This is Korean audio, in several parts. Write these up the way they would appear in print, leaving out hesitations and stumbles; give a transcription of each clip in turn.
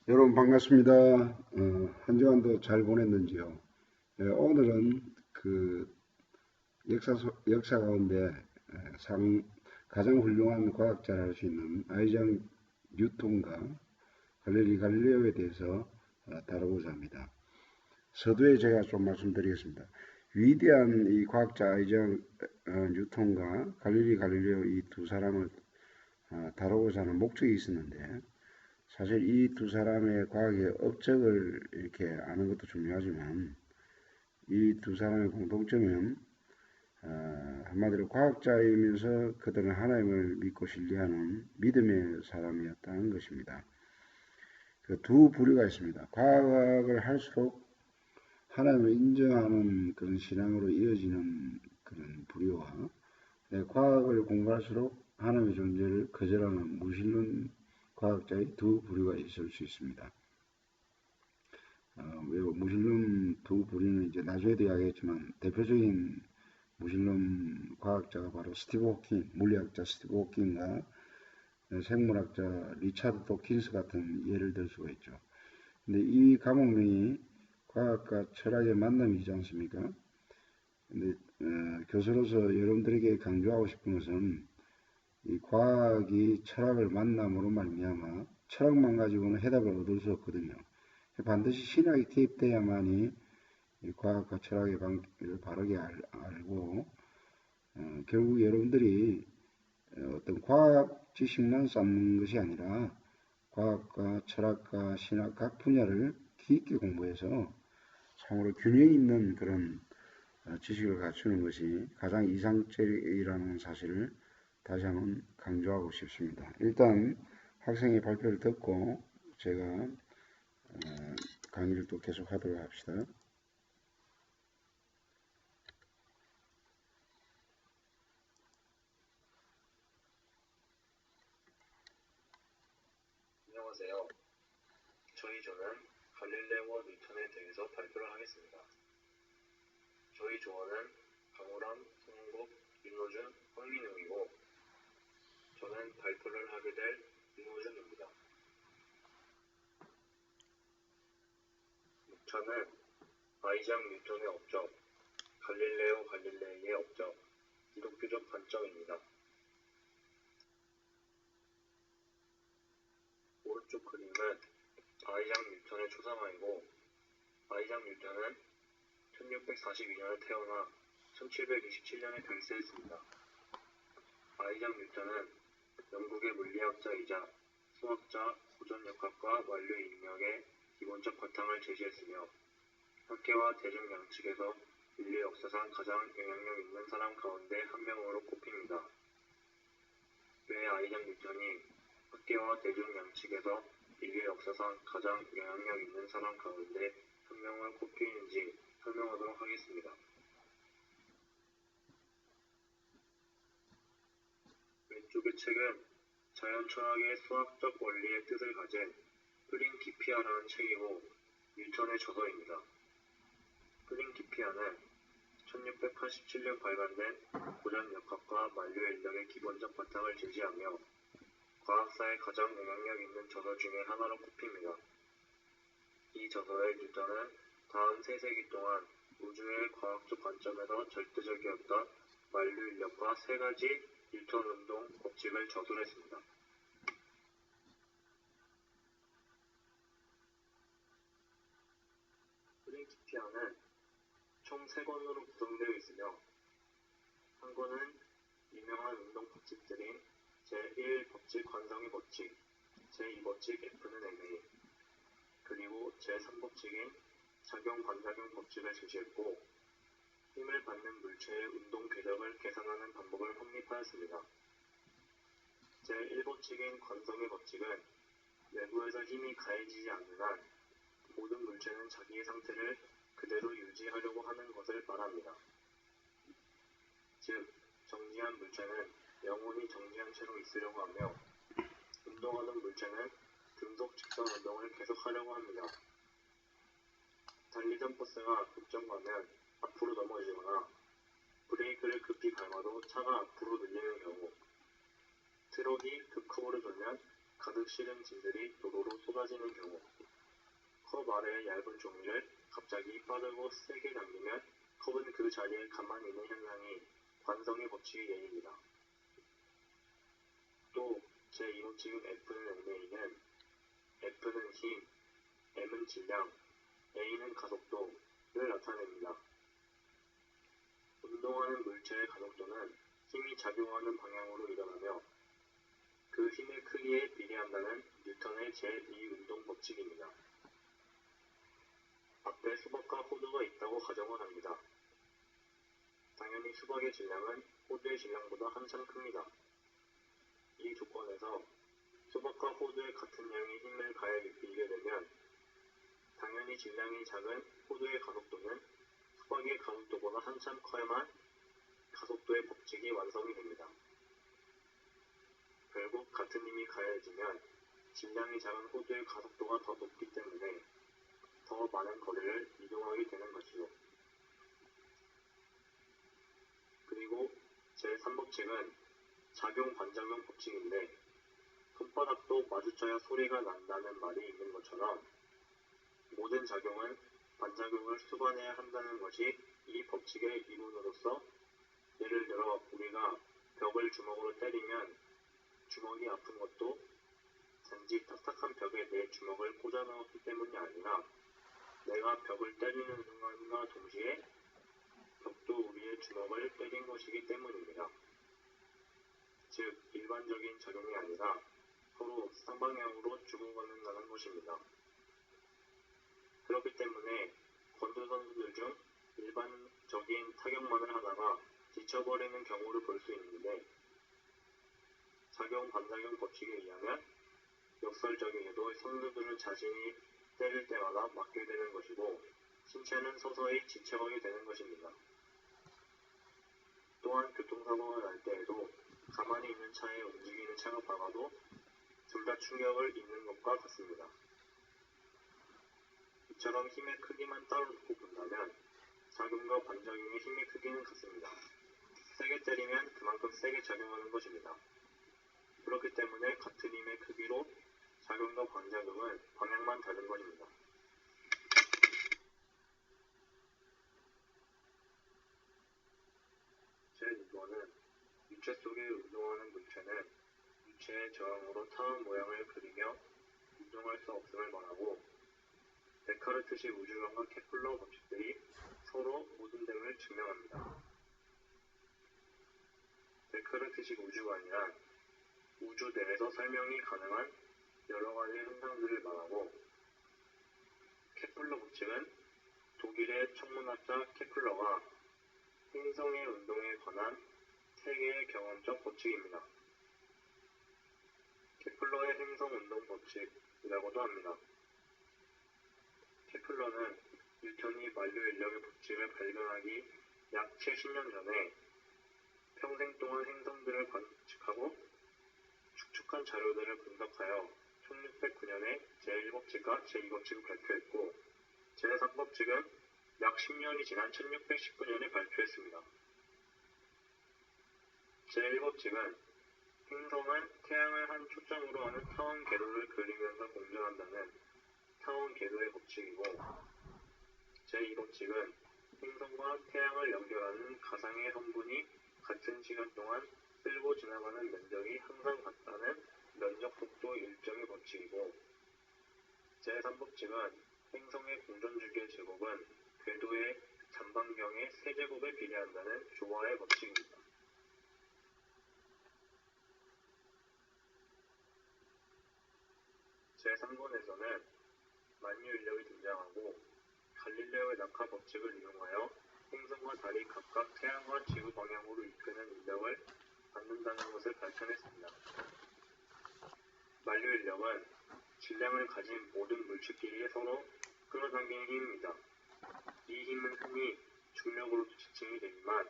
여러분 반갑습니다. 한 주간도 잘 보냈는지요? 오늘은 그 역사 가운데 상, 가장 훌륭한 과학자라 할 수 있는 아이작 뉴턴과 갈릴리 갈릴레오에 대해서 다루고자 합니다. 서두에 제가 좀 말씀드리겠습니다. 위대한 이 과학자 아이작 뉴턴과 갈릴리 갈릴레오 이 두 사람을 다루고자 하는 목적이 있었는데 사실 이 두 사람의 과학의 업적을 이렇게 아는 것도 중요하지만 이 두 사람의 공통점은 한마디로 과학자이면서 그들은 하나님을 믿고 신뢰하는 믿음의 사람이었다는 것입니다. 그 두 부류가 있습니다. 과학을 할수록 하나님을 인정하는 그런 신앙으로 이어지는 그런 부류와 과학을 공부할수록 하나님의 존재를 거절하는 무신론 과학자의 두 부류가 있을 수 있습니다. 무신론 두 부류는 이제 나중에도 이야기했지만 대표적인 무신론 과학자가 바로 스티브 호킹, 물리학자 스티브 호킹과 생물학자 리차드 도킨스 같은 예를 들 수가 있죠. 근데 이 과목명이 과학과 철학의 만남이지 않습니까? 근데 교수로서 여러분들에게 강조하고 싶은 것은 이 과학이 철학을 만남으로 말미암아 철학만 가지고는 해답을 얻을 수 없거든요. 반드시 신학이 개입돼야만이 과학과 철학의 관계를 바르게 알고 결국 여러분들이 어떤 과학 지식만 쌓는 것이 아니라 과학과 철학과 신학 각 분야를 깊게 공부해서 참으로 균형 있는 그런 지식을 갖추는 것이 가장 이상적이라는 사실을 다시 한번 강조하고 싶습니다. 일단 학생의 발표를 듣고 제가 강의를 또 계속하도록 합시다. 안녕하세요. 저희 조는 갈릴레오와 뉴턴에 대해서 발표를 하겠습니다. 저희 조원은 강우람, 송은국, 윤호준, 황민웅이고 저는 발표를 하게 될 윤호준입니다. 목차는 아이작 뉴턴의 업적, 갈릴레오 갈릴레이의 업적, 기독교적 관점입니다. 오른쪽 그림은 아이작 뉴턴의 초상화이고 아이작 뉴턴은 1642년에 태어나 1727년에 별세했습니다. 아이작 뉴턴은 영국의 물리학자이자 수학자, 고전역학과 완료 인력의 기본적 바탕을 제시했으며 학계와 대중 양측에서 인류 역사상 가장 영향력 있는 사람 가운데 한 명으로 꼽힙니다. 왜 아이작 뉴턴이 학계와 대중 양측에서 인류 역사상 가장 영향력 있는 사람 가운데 한 명을 꼽히는지 설명하도록 하겠습니다. 왼쪽의 책은 자연철학의 수학적 원리의 뜻을 가진 프린키피아라는 책이고 뉴턴의 저서입니다. 프린키피아는 1687년 발간된 고전역학과 만료 인력의 기본적 바탕을 제시하며 과학사에 가장 영향력 있는 저서 중에 하나로 꼽힙니다. 이 저서에 뉴턴은 다음 3세기 동안 우주의 과학적 관점에서 절대적이었던 만류 인력과 3가지 뉴턴 운동 법칙을 저술했습니다. 프린키피아는 총 3권으로 구성되어 있으며 한 권은 유명한 운동 법칙들인 제1 법칙 관성의 법칙, 제2법칙 F는 ma, 그리고 제3법칙인 작용 반작용 법칙을 제시했고 힘을 받는 물체의 운동 궤적을 계산하는 방법을 확립하였습니다. 제1법칙인 관성의 법칙은 외부에서 힘이 가해지지 않는 한 모든 물체는 자기의 상태를 그대로 유지하려고 하는 것을 말합니다. 즉, 정지한 물체는 영원히 정지한 채로 있으려고 하며 운동하는 물체는 등속 직선 운동을 계속하려고 합니다. 달리던 버스가 급정 가면 앞으로 넘어지거나 브레이크를 급히 밟아도 차가 앞으로 밀리는 경우 트럭이 급커브를 돌면 가득 실은 짐들이 도로로 쏟아집니다. 쏟아지는 경우, 컵 아래의 얇은 종이를 갑자기 빠르고 세게 당기면 컵은 그 자리에 가만히 있는 현상이 관성의 법칙의 예입니다. 또 제2법칙인 F는 MA는 F는 힘, M은 질량, A는 가속도를 나타냅니다. 운동하는 물체의 가속도는 힘이 작용하는 방향으로 일어나며 그 힘의 크기에 비례한다는 뉴턴의 제2운동 법칙입니다. 앞에 수박과 호두가 있다고 가정을 합니다. 당연히 수박의 질량은 호두의 질량보다 한참 큽니다. 이 조건에서 수박과 호두에 같은 양의 힘을 가해비게 되면 당연히 질량이 작은 호두의 가속도는 수박의 가속도보다 한참 커야만 가속도의 법칙이 완성이 됩니다. 결국 같은 힘이 가해지면 질량이 작은 호두의 가속도가 더 높기 때문에 더 많은 거리를 이동하게 되는 것이죠. 그리고 제3법칙은 작용-반작용 법칙인데 손바닥도 마주쳐야 소리가 난다는 말이 있는 것처럼 모든 작용은 반작용을 수반해야 한다는 것이 이 법칙의 이론으로서 예를 들어 우리가 벽을 주먹으로 때리면 주먹이 아픈 것도 단지 딱딱한 벽에 내 주먹을 꽂아 넣었기 때문이 아니라 내가 벽을 때리는 순간과 동시에 벽도 우리의 주먹을 때린 것이기 때문입니다. 즉 일반적인 작용이 아니라 서로 쌍방향으로 주고받는다는 것입니다. 그렇기 때문에 권투 선수들 중 일반적인 타격만을 하다가 지쳐버리는 경우를 볼 수 있는데 작용-반작용 법칙에 의하면 역설적이게도 선수들은 자신이 때릴 때마다 맞게 되는 것이고 신체는 서서히 지쳐가게 되는 것입니다. 또한 교통사고가 날 때에도 가만히 있는 차에 움직이는 차가 박아도 둘 다 충격을 입는 것과 같습니다. 이처럼 힘의 크기만 따로 놓고 본다면 작용과 반작용의 힘의 크기는 같습니다. 세게 때리면 그만큼 세게 작용하는 것입니다. 그렇기 때문에 같은 힘의 크기로 작용과 반작용은 방향만 다른 것입니다. 제2번은 유체 속에 운동하는 물체는 유체의 저항으로 타원 모양을 그리며 운동할 수 없음을 말하고 데카르트식 우주론과 케플러 법칙들이 서로 모든 됨을 증명합니다. 데카르트식 우주관이란 우주 내에서 설명이 가능한 여러 가지 현상들을 말하고 케플러 법칙은 독일의 천문학자 케플러가 행성의 운동에 관한 세계의 경험적 법칙입니다. 케플러의 행성 운동 법칙이라고도 합니다. 케플러는 뉴턴이 만류 인력의 법칙을 발견하기 약 70년 전에 평생 동안 행성들을 관측하고 축적한 자료들을 분석하여 1609년에 제1법칙과 제2법칙을 발표했고 제3법칙은 약 10년이 지난 1619년에 발표했습니다. 제1법칙은 행성은 태양을 한 초점으로 하는 타원 궤도를 그리면서 공전한다는 타원 궤도의 법칙이고 제2법칙은 행성과 태양을 연결하는 가상의 성분이 같은 시간 동안 쓸고 지나가는 면적이 항상 같다는 면적 속도 일정의 법칙이고 제3법칙은 행성의 공전주기의 제곱은 궤도의 잔반경의 세제곱에 비례한다는 조화의 법칙입니다. 제3번에서는 만유 인력이 등장하고 갈릴레오의 낙하 법칙을 이용하여 행성과 달이 각각 태양과 지구 방향으로 이끄는 인력을 받는다는 것을 밝혀냈습니다. 만류 인력은 질량을 가진 모든 물질끼리 서로 끌어당기는 힘입니다. 이 힘은 흔히 중력으로도 지칭이 되지만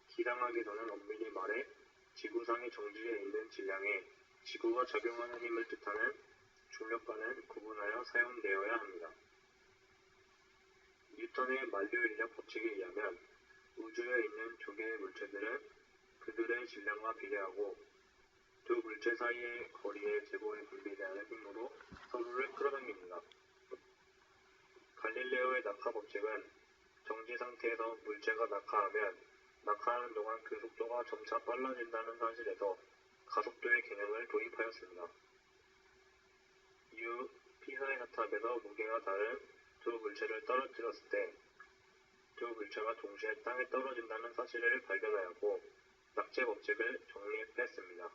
기상학에서는 엄밀히 말해 지구상의 정지에 있는 질량에 지구가 작용하는 힘을 뜻하는 중력과는 구분하여 사용되어야 합니다. 뉴턴의 만류인력 법칙에 의하면 우주에 있는 두 개의 물체들은 그들의 질량과 비례하고 두 물체 사이의 거리의 제곱에 분비되는 힘으로 서로를 낙하 법칙은 정지 상태에서 물체가 낙하하면 낙하하는 동안 그 속도가 점차 빨라진다는 사실에서 가속도의 개념을 도입하였습니다. 이후 피사의 사탑에서 무게가 다른 두 물체를 떨어뜨렸을 때 두 물체가 동시에 땅에 떨어진다는 사실을 발견하였고 낙제 법칙을 정립했습니다.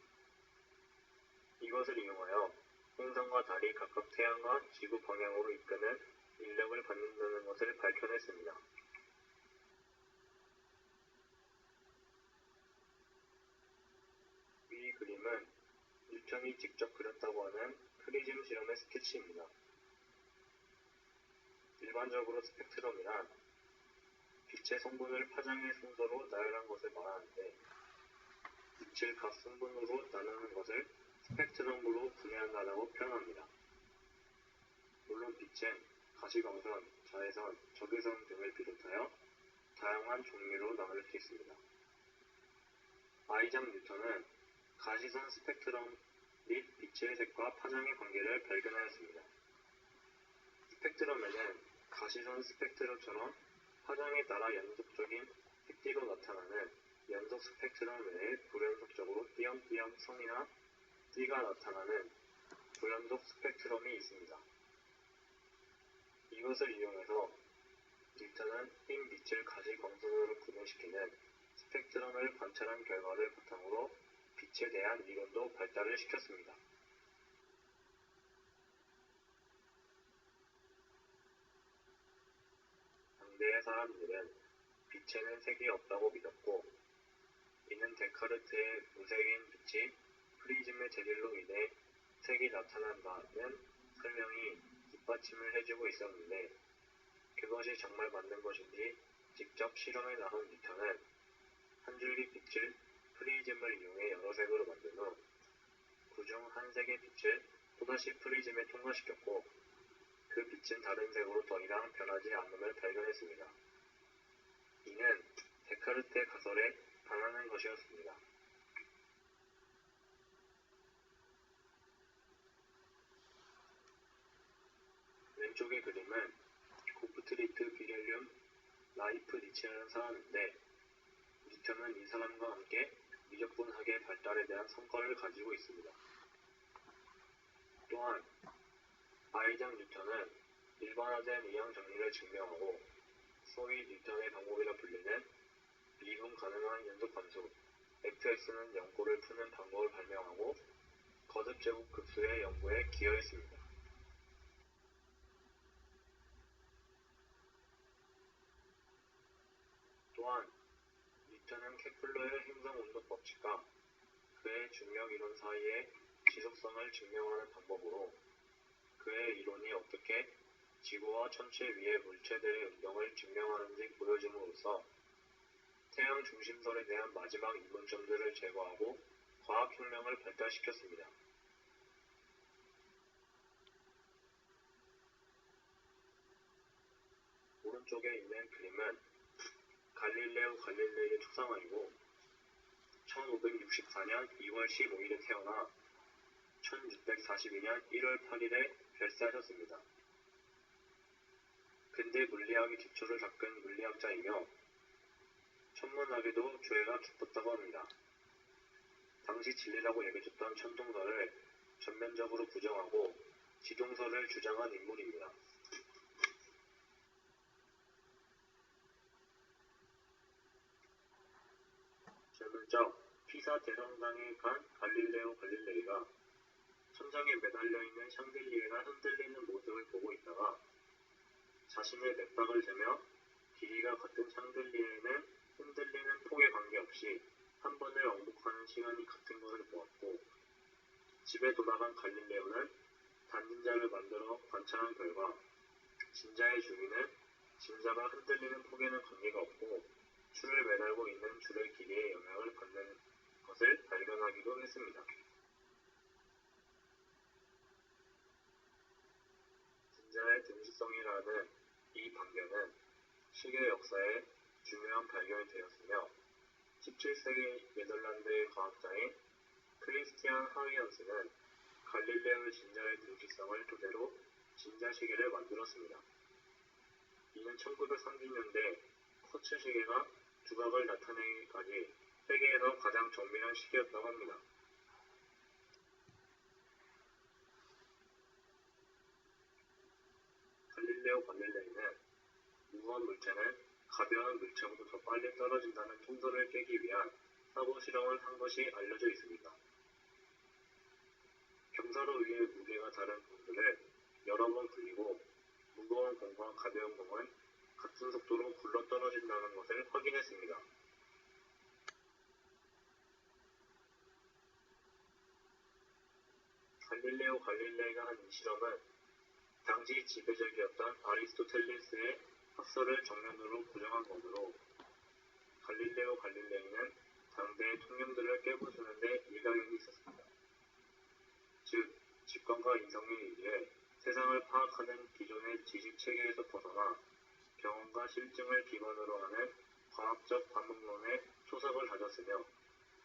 이것을 이용하여 행성과 달이 각각 태양과 지구 방향으로 이끄는 인력을 받는다는 것을 밝혀냈습니다. 이 그림은 뉴턴이 직접 그렸다고 하는 프리즘 실험의 스케치입니다. 일반적으로 스펙트럼이란 빛의 성분을 파장의 순서로 나열한 것을 말하는데 빛을 각 성분으로 나누는 것을 스펙트럼으로 분해한다고 표현합니다. 물론 빛은 가시광선, 자외선, 적외선 등을 비롯하여 다양한 종류로 나눌 수 있습니다. 아이작 뉴턴은 가시선 스펙트럼 및 빛의 색과 파장의 관계를 발견하였습니다. 스펙트럼에는 가시선 스펙트럼처럼 파장에 따라 연속적인 색띠로 나타나는 연속 스펙트럼 외에 불연속적으로 띄엄띄엄 선이나 띠가 나타나는 불연속 스펙트럼이 있습니다. 이것을 이용해서 뉴턴은 흰 빛을 가시광선으로 분해시키는 스펙트럼을 관찰한 결과를 바탕으로 빛에 대한 이론도 발달을 시켰습니다. 당대의 사람들은 빛에는 색이 없다고 믿었고 이는 데카르트의 무색인 빛이 프리즘의 재질로 인해 색이 나타난다는 설명이 뒷받침을 해주고 있었는데 그것이 정말 맞는 것인지 직접 실험에 나선 뉴턴은 한 줄기 빛을 프리즘을 이용해 여러 색으로 만든 후 그중 한 색의 빛을 또다시 프리즘에 통과시켰고 그 빛은 다른 색으로 더 이상 변하지 않음을 발견했습니다. 이는 데카르트의 가설에 반하는 것이었습니다. 왼쪽의 그림은 고프트리트 비렐륨 라이프니츠라는 사람인데 뉴턴은 이 사람과 함께 미적분학의 발달에 대한 성과를 가지고 있습니다. 또한 아이작 뉴턴은 일반화된 이항 정리를 증명하고 소위 뉴턴의 방법이라 불리는 미분 가능한 연속함수 fx는 0고를 푸는 방법을 발명하고 거듭 제곱 급수의 연구에 기여했습니다. 또한 뉴턴은 케플러의 행성 운동 법칙과 그의 중력 이론 사이의 지속성을 증명하는 방법으로 그의 이론이 어떻게 지구와 천체 위의 물체들의 운동을 증명하는지 보여줌으로써 태양 중심설에 대한 마지막 이론점들을 제거하고 과학혁명을 발달시켰습니다. 오른쪽에 있는 그림은 갈릴레오 갈릴레이의 초상화이고 1564년 2월 15일에 태어나 1642년 1월 8일에 별세하셨습니다. 근대 물리학의 기초를 닦은 물리학자이며 천문학에도 조예가 깊었다고 합니다. 당시 진리라고 여겨졌던 천동설을 전면적으로 부정하고 지동설을 주장한 인물입니다. 젊은적 피사 대성당에 간 갈릴레오 갈릴레이가 천장에 매달려있는 샹들리에가 흔들리는 모습을 보고 있다가 자신의 맥박을 재며 길이가 같은 샹들리에는 흔들리는 폭에 관계없이 한 번을 왕복하는 시간이 같은 것을 보았고 집에 돌아간 갈릴레오는 단진자를 만들어 관찰한 결과 진자의 주위는 진자가 흔들리는 폭에는 관계가 없고 줄을 매달고 있는 줄의 길이에 영향을 받는 것을 발견하기도 했습니다. 진자의 등지성이라는 이 반견은 시계 역사에 중요한 발견이 되었으며 17세기 네덜란드의 과학자인 크리스티안 하이언스는 갈릴레오의 진자의 등지성을 토대로 진자시계를 만들었습니다. 이는 1930년대 커츠 시계가 두각을 나타내기까지 세계에서 가장 정밀한 시계였다고 합니다. 갈릴레오 갈릴레이는 무거운 물체는 가벼운 물체보다 더 빨리 떨어진다는 통설을 깨기 위한 사고 실험을 한 것이 알려져 있습니다. 경사로 의해 무게가 다른 공들을 여러 번 굴리고 무거운 공과 가벼운 공은 같은 속도로 굴러떨어진다는 것을 확인했습니다. 갈릴레오 갈릴레이가 한 이 실험은 당시 지배적이었던 아리스토텔레스의 학설을 정면으로 부정한 것으로 갈릴레오 갈릴레이는 당대의 통념들을 깨부수는 데 일가견이 있었습니다. 즉, 직관과 이성에 의해 세상을 파악하는 기존의 지식체계에서 벗어나 경험과 실증을 기반으로 하는 과학적 반복론에 초석을 다졌으며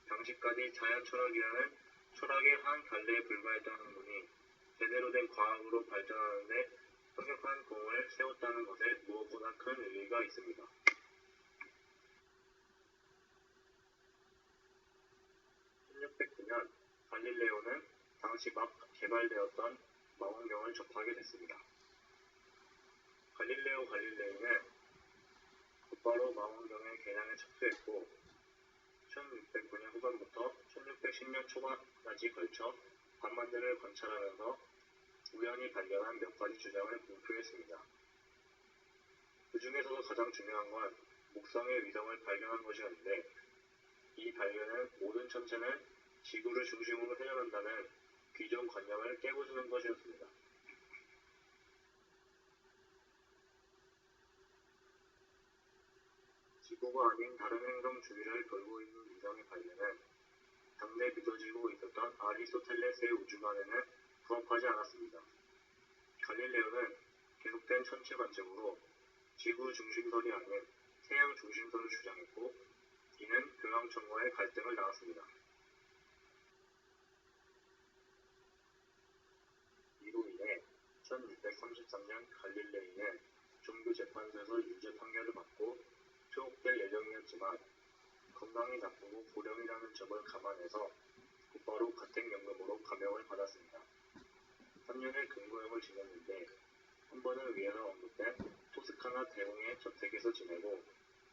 당시까지 자연철학이라는 철학의 한 갈래에 불과했던 학문이 제대로 된 과학으로 발전하는 데 성격한 공을 세웠다는 것에 무엇보다 큰 의의가 있습니다. 1609년 갈릴레오는 당시 막 개발되었던 망원경을 접하게 됐습니다. 갈릴레오 갈릴레이는 곧바로 망원경의 개량에 착수했고 1609년 후반부터 1610년 초반까지 걸쳐 밤만들을 관찰하면서 우연히 발견한 몇 가지 주장을 공표했습니다. 그 중에서도 가장 중요한 건 목성의 위성을 발견한 것이었는데 이 발견은 모든 천체는 지구를 중심으로 회전한다는 기존 관념을 깨부수는 것이었습니다. 지구가 아닌 다른 행성 주위를 돌고 있는 위성의 발견은 당대 믿어지고 있었던 아리스토텔레스의 우주관에는 부합하지 않았습니다. 갈릴레오는 계속된 천체 관측으로 지구 중심설이 아닌 태양 중심설을 주장했고 이는 교황청과의 갈등을 낳았습니다. 이로 인해 1633년 갈릴레이는 종교재판소에서 유죄 판결을 받고 투옥될 예정이었지만 건강이 나쁘고 고령이라는 점을 감안해서 곧바로 가택연금으로 감형을 받았습니다. 3년의 근무형을 지냈는데 한 번은 위에서 언급된 토스카나 대공의 저택에서 지내고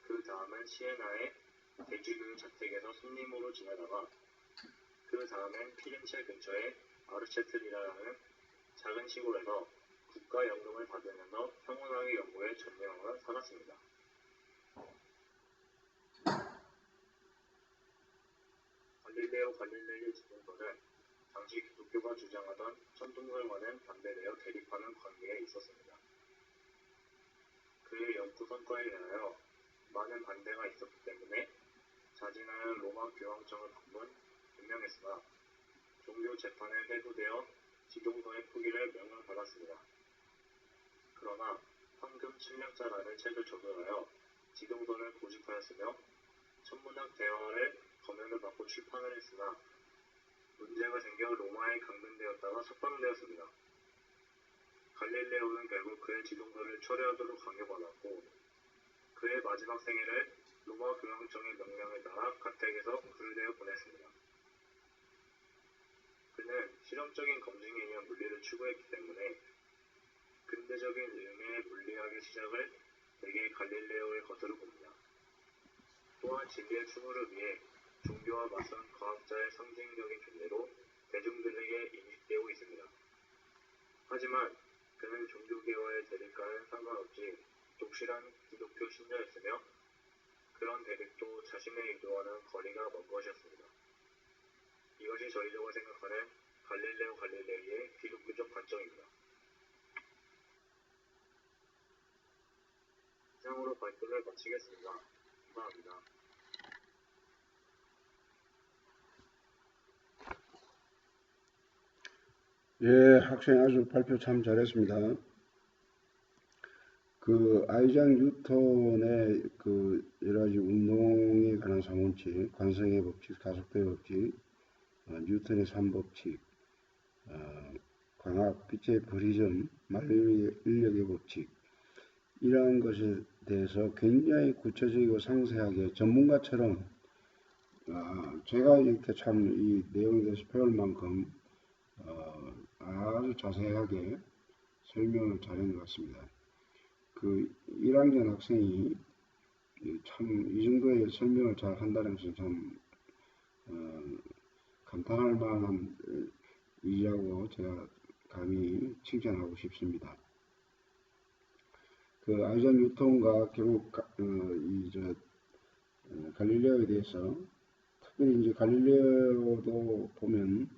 그 다음은 시에나의 대주교의 자택에서 손님으로 지내다가 그 다음엔 피렌체 근처의 아르체틀이라는 작은 시골에서 국가연금을 받으면서 평온하게 연구에 전념하며 살았습니다. 갈릴레오 갈릴레이의 지동설은 당시 기독교가 주장하던 천동설과는 반대되어 대립하는 관계에 있었습니다. 그의 연구 성과에 대하여 많은 반대가 있었기 때문에 자진하여 로마 교황청을 방문 임명했으나 종교 재판에 회부되어 지동설의 포기를 명령받았습니다. 그러나 황금 침략자라는 책을 저술하여 지동설을 고집하였으며 천문학 대화를 검열을 받고 출판을 했으나 문제가 생겨 로마에 강등되었다가 석방되었습니다. 갈릴레오는 결국 그의 지동설을 철회하도록 강요받았고 그의 마지막 생애를 로마 교황청의 명령에 따라 가택에서 불대어 보냈습니다. 그는 실험적인 검증에 의한 물리를 추구했기 때문에 근대적인 의미의 물리학의 시작을 대개 갈릴레오의 것으로 봅니다. 또한 진리의 추구를 위해 종교와 맞선 과학자의 상징적인 존재로 대중들에게 인식되고 있습니다. 하지만 그는 종교계와의 대립과는 상관없이 독실한 기독교 신자였으며 그런 대립도 자신의 의도와는 거리가 먼 것이었습니다. 이것이 저희가 생각하는 갈릴레오 갈릴레이의 기독교적 관점입니다. 이상으로 발표를 마치겠습니다. 감사합니다. 예, 학생 아주 발표 참 잘했습니다. 그 아이작 뉴턴의 그 여러 가지 운동에 관한 3원칙, 관성의 법칙, 가속도의 법칙, 뉴턴의 3법칙, 광학, 빛의 프리즘, 만류 인력의 법칙, 이러한 것에 대해서 굉장히 구체적이고 상세하게 전문가처럼 제가 이렇게 참 이 내용에 대해서 배울 만큼 아주 자세하게 설명을 잘한 것 같습니다. 그 1학년 학생이 참 이 정도의 설명을 잘 한다는 것은 참 감탄할 만한 일이라고 제가 감히 칭찬하고 싶습니다. 그 아이작 뉴턴과 결국 갈릴레오에 대해서 특별히 이제 갈릴레오도 보면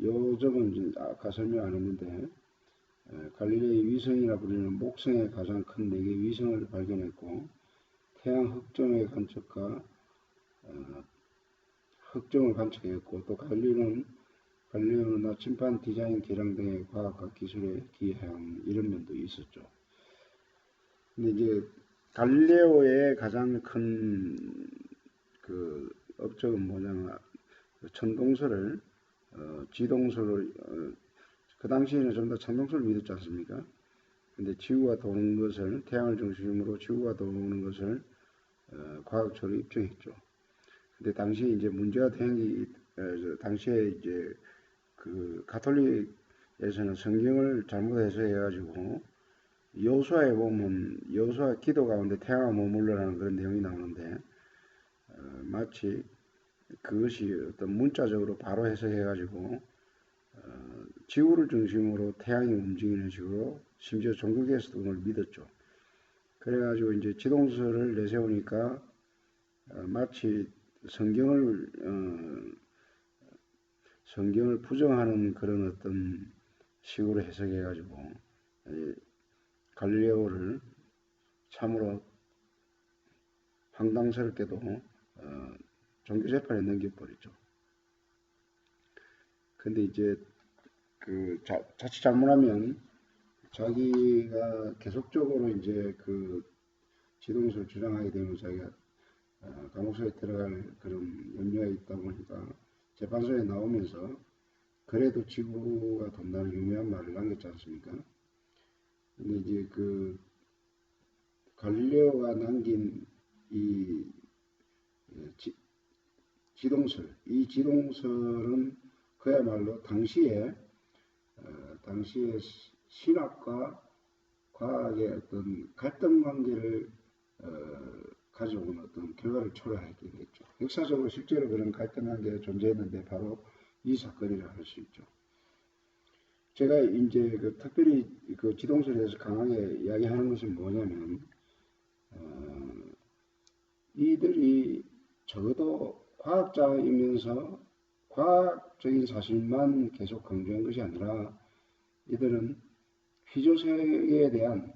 요점은 이제 아까 설명 안 했는데 갈릴레이 위성이라 불리는 목성의 가장 큰 4개 위성을 발견했고 태양 흑점의 관측과 흑점을 관측했고 또 갈릴레오는 나침반 디자인 개량 등의 과학과 기술에 기여한 이런 면도 있었죠. 근데 이제 갈릴레오의 가장 큰 그 업적은 뭐냐면 천동설을 지동설을 그 당시에는 좀 더 천동설을 믿었지 않습니까? 근데 지구가 도는 것을 태양을 중심으로 지구가 도는 것을 과학적으로 입증했죠. 근데 당시에 이제 문제가 된 게 당시에 이제 그 가톨릭에서는 성경을 잘못 해석해가지고 여호수아에 보면 여호수아 기도 가운데 태양아 머물러라는 그런 내용이 나오는데 마치 그것이 어떤 문자적으로 바로 해석해가지고 지구를 중심으로 태양이 움직이는 식으로 심지어 종교계에서도 그걸 믿었죠. 그래가지고 이제 지동설을 내세우니까 마치 성경을 부정하는 그런 어떤 식으로 해석해가지고 갈릴레오를 참으로 황당스럽게도 종교재판에 넘겨버렸죠. 근데 이제 그 자칫 잘못하면 자기가 계속적으로 이제 그 지동설을 주장하게 되면 자기가 감옥소에 들어갈 그런 염려가 있다 보니까 재판소에 나오면서 그래도 지구가 돈다는 유명한 말을 남겼지 않습니까? 근데 이제 그 갈릴레오가 남긴 이 이 지동설은 그야말로 당시에 신학과 과학의 어떤 갈등 관계를 가져온 어떤 결과를 초래하게 됐죠. 역사적으로 실제로 그런 갈등 관계가 존재했는데 바로 이 사건이라 할 수 있죠. 제가 이제 특별히 그 지동설에 대해서 강하게 이야기하는 것은 뭐냐면 이들이 적어도 과학자이면서 과학적인 사실만 계속 강조한 것이 아니라 이들은 피조세계에 대한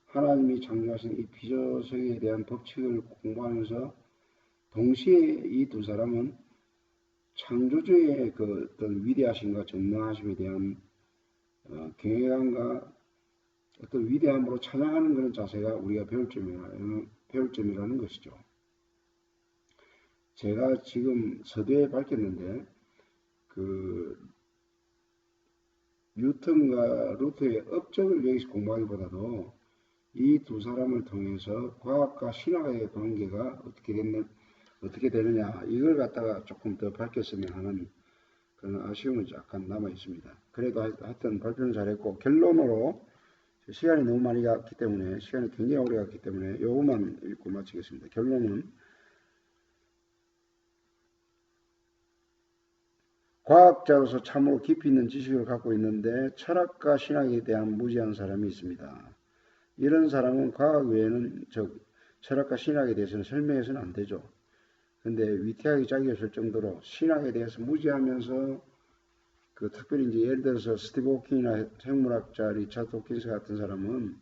하나님이 창조하신 이 피조세계에 대한 법칙을 공부하면서 동시에 이 두 사람은 창조주의 그 어떤 위대하심과 전능하심에 대한 경외감과 어떤 위대함으로 찬양하는 그런 자세가 우리가 배울 점이라는 것이죠. 제가 지금 서두에 밝혔는데 그 뉴턴과 루터의 업적을 여기서 공부하기보다도 이 두 사람을 통해서 과학과 신학의 관계가 어떻게 되느냐 이걸 갖다가 조금 더 밝혔으면 하는 그런 아쉬움은 약간 남아 있습니다. 그래도 하여튼 발표는 잘했고 결론으로 시간이 너무 많이 갔기 때문에 시간이 굉장히 오래 갔기 때문에 요것만 읽고 마치겠습니다. 결론은 과학자로서 참으로 깊이 있는 지식을 갖고 있는데 철학과 신학에 대한 무지한 사람이 있습니다. 이런 사람은 과학 외에는 철학과 신학에 대해서는 설명해서는 안 되죠. 근데 위태하게 자기였을 정도로 신학에 대해서 무지하면서 특별히 이제 예를 들어서 스티브 호킹이나 생물학자 리차드 호킨스 같은 사람은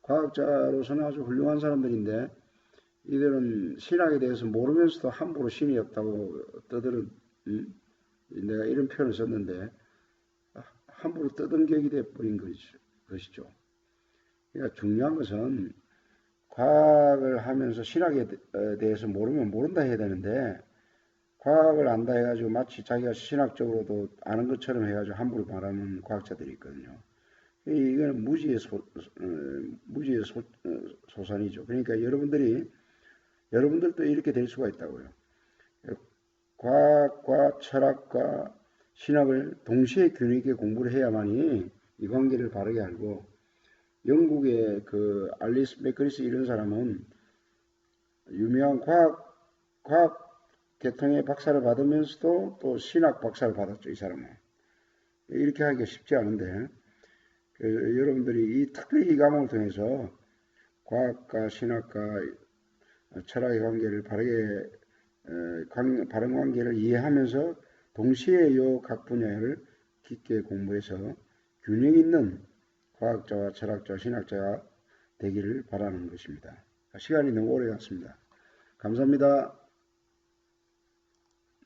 과학자로서는 아주 훌륭한 사람들인데 이들은 신학에 대해서 모르면서도 함부로 신이 없다고 떠드는 내가 이런 표현을 썼는데 함부로 떠든격이 되어버린 것이죠. 그러니까 중요한 것은 과학을 하면서 신학에 대해서 모르면 모른다 해야 되는데 과학을 안다 해가지고 마치 자기가 신학적으로도 아는 것처럼 해가지고 함부로 말하는 과학자들이 있거든요. 이거는 무지의 소산이죠. 그러니까 여러분들도 이렇게 될 수가 있다고요. 과학과 철학과 신학을 동시에 균형 있게 공부를 해야만이 이 관계를 바르게 알고, 영국의 그 알리스 맥그리스 이런 사람은 유명한 과학 계통의 박사를 받으면서도 또 신학 박사를 받았죠. 이 사람은. 이렇게 하기가 쉽지 않은데, 여러분들이 특별히 이 과목을 통해서 과학과 신학과 철학의 관계를 바른 관계를 이해하면서 동시에 이 각 분야를 깊게 공부해서 균형 있는 과학자와 철학자와 신학자가 되기를 바라는 것입니다. 시간이 너무 오래 갔습니다. 감사합니다.